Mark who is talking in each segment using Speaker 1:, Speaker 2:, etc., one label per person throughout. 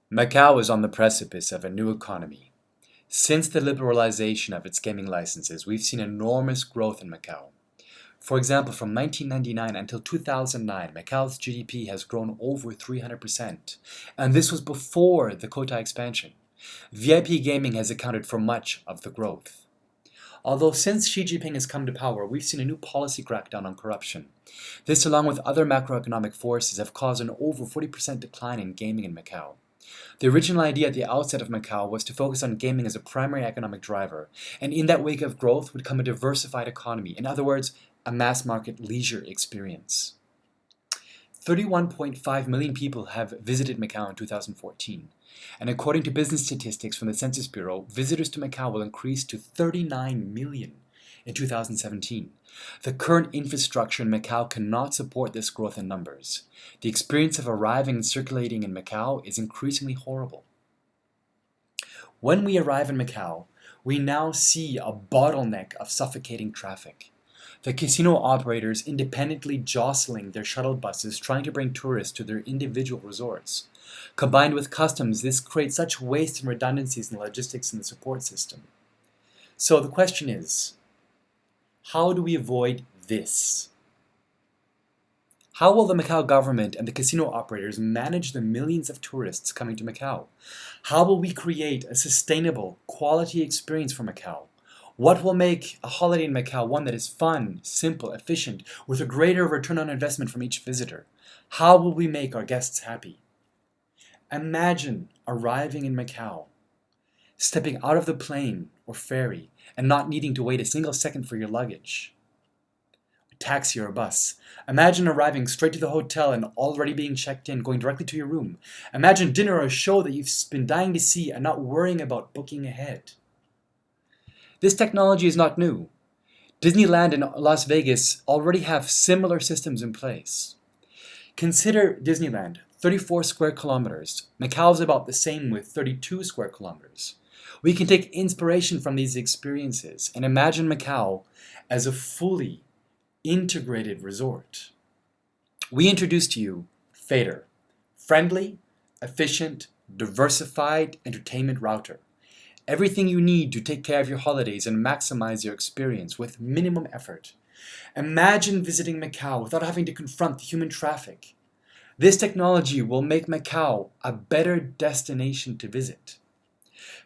Speaker 1: Macau is on the precipice of a new economy. Since the liberalization of its gaming licenses, we've seen enormous growth in Macau. For example, from 1999 until 2009, Macau's GDP has grown over 300%, and this was before the quota expansion. VIP gaming has accounted for much of the growth. Although since Xi Jinping has come to power, we've seen a new policy crackdown on corruption. This, along with other macroeconomic forces, have caused an over 40% decline in gaming in Macau. The original idea at the outset of Macau was to focus on gaming as a primary economic driver, and in that wake of growth would come a diversified economy, in other words, a mass-market leisure experience. 31.5 million people have visited Macau in 2014, and according to business statistics from the Census Bureau, visitors to Macau will increase to 39 million in 2017. The current infrastructure in Macau cannot support this growth in numbers. The experience of arriving and circulating in Macau is increasingly horrible. When we arrive in Macau, we now see a bottleneck of suffocating traffic. The casino operators independently jostling their shuttle buses trying to bring tourists to their individual resorts. Combined with customs, this creates such waste and redundancies in the logistics and the support system. So the question is, how do we avoid this? How will the Macau government and the casino operators manage the millions of tourists coming to Macau? How will we create a sustainable, quality experience for Macau? What will make a holiday in Macau one that is fun, simple, efficient, with a greater return on investment from each visitor? How will we make our guests happy? Imagine arriving in Macau, stepping out of the plane or ferry, and not needing to wait a single second for your luggage. A taxi or a bus. Imagine arriving straight to the hotel and already being checked in, going directly to your room. Imagine dinner or a show that you've been dying to see and not worrying about booking ahead. This technology is not new. Disneyland and Las Vegas already have similar systems in place. Consider Disneyland, 34 square kilometers. Macau is about the same with 32 square kilometers. We can take inspiration from these experiences and imagine Macau as a fully integrated resort. We introduce to you FEDER, friendly, efficient, diversified entertainment router. Everything you need to take care of your holidays and maximize your experience with minimum effort. Imagine visiting Macau without having to confront the human traffic. This technology will make Macau a better destination to visit.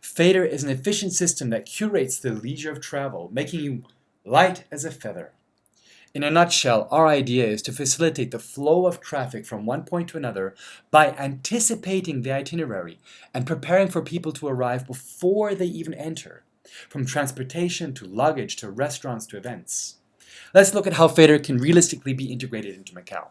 Speaker 1: FEDER is an efficient system that curates the leisure of travel, making you light as a feather. In a nutshell, our idea is to facilitate the flow of traffic from one point to another by anticipating the itinerary and preparing for people to arrive before they even enter, from transportation to luggage to restaurants to events. Let's look at how FEDER can realistically be integrated into Macau.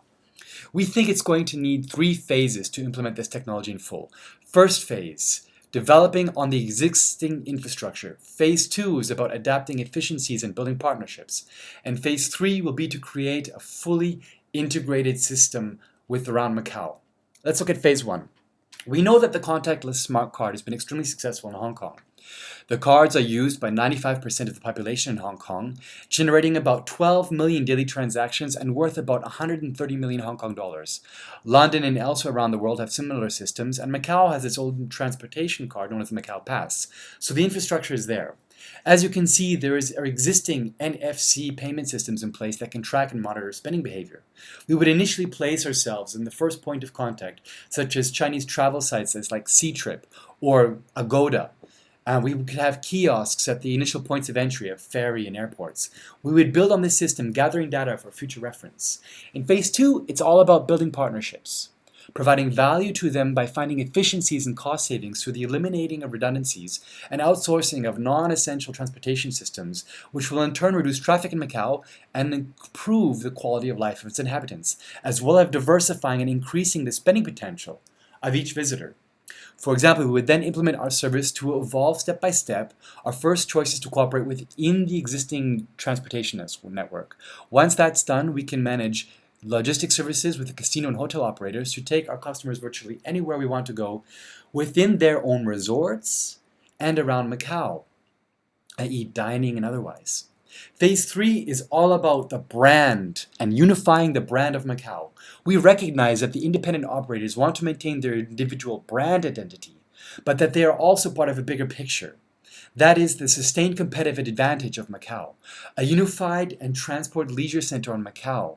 Speaker 1: We think it's going to need 3 phases to implement this technology in full. First phase, developing on the existing infrastructure. Phase 2 is about adapting efficiencies and building partnerships. And phase 3 will be to create a fully integrated system around Macau. Let's look at phase 1. We know that the contactless smart card has been extremely successful in Hong Kong. The cards are used by 95% of the population in Hong Kong, generating about 12 million daily transactions and worth about 130 million Hong Kong dollars. London and elsewhere around the world have similar systems, and Macau has its own transportation card known as the Macau Pass, so the infrastructure is there. As you can see, there are existing NFC payment systems in place that can track and monitor spending behavior. We would initially place ourselves in the first point of contact, such as Chinese travel sites like Ctrip or Agoda. We could have kiosks at the initial points of entry of ferry and airports. We would build on this system, gathering data for future reference. In phase 2, it's all about building partnerships, providing value to them by finding efficiencies and cost savings through the eliminating of redundancies and outsourcing of non-essential transportation systems, which will in turn reduce traffic in Macau and improve the quality of life of its inhabitants, as well as diversifying and increasing the spending potential of each visitor. For example, we would then implement our service to evolve step by step. Our first choice is to cooperate within the existing transportation network. Once that's done, we can manage logistic services with the casino and hotel operators to take our customers virtually anywhere we want to go within their own resorts and around Macau, i.e. dining and otherwise. Phase 3 is all about the brand and unifying the brand of Macau. We recognize that the independent operators want to maintain their individual brand identity, but that they are also part of a bigger picture. That is the sustained competitive advantage of Macau. A unified and transport leisure center on Macau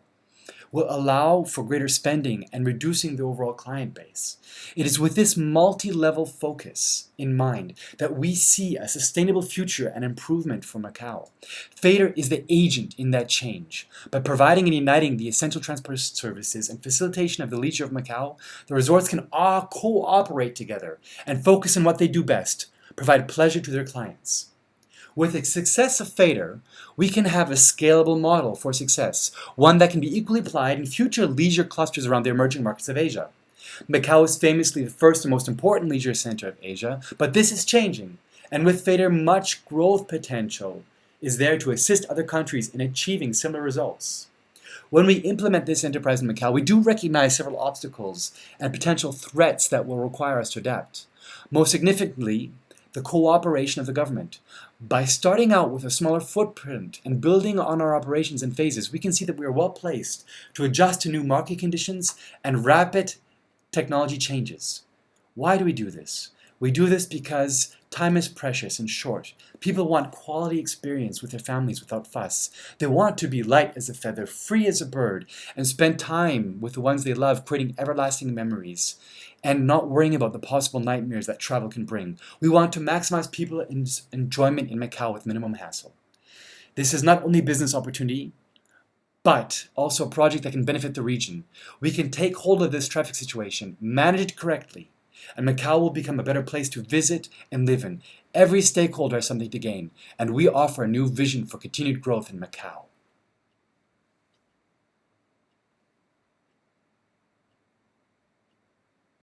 Speaker 1: will allow for greater spending and reducing the overall client base. It is with this multi-level focus in mind that we see a sustainable future and improvement for Macau. FEDER is the agent in that change. By providing and uniting the essential transport services and facilitation of the leisure of Macau, the resorts can all cooperate together and focus on what they do best, provide pleasure to their clients. With the success of FEDER, we can have a scalable model for success, one that can be equally applied in future leisure clusters around the emerging markets of Asia. Macau is famously the first and most important leisure center of Asia, but this is changing, and with FEDER, much growth potential is there to assist other countries in achieving similar results. When we implement this enterprise in Macau, we do recognize several obstacles and potential threats that will require us to adapt. Most significantly, the cooperation of the government. By starting out with a smaller footprint and building on our operations in phases, we can see that we are well placed to adjust to new market conditions and rapid technology changes. Why do we do this? We do this because time is precious and short. People want quality experience with their families without fuss. They want to be light as a feather, free as a bird, and spend time with the ones they love, creating everlasting memories, and not worrying about the possible nightmares that travel can bring. We want to maximize people's enjoyment in Macau with minimum hassle. This is not only a business opportunity, but also a project that can benefit the region. We can take hold of this traffic situation, manage it correctly, and Macau will become a better place to visit and live in. Every stakeholder has something to gain, and we offer a new vision for continued growth in Macau.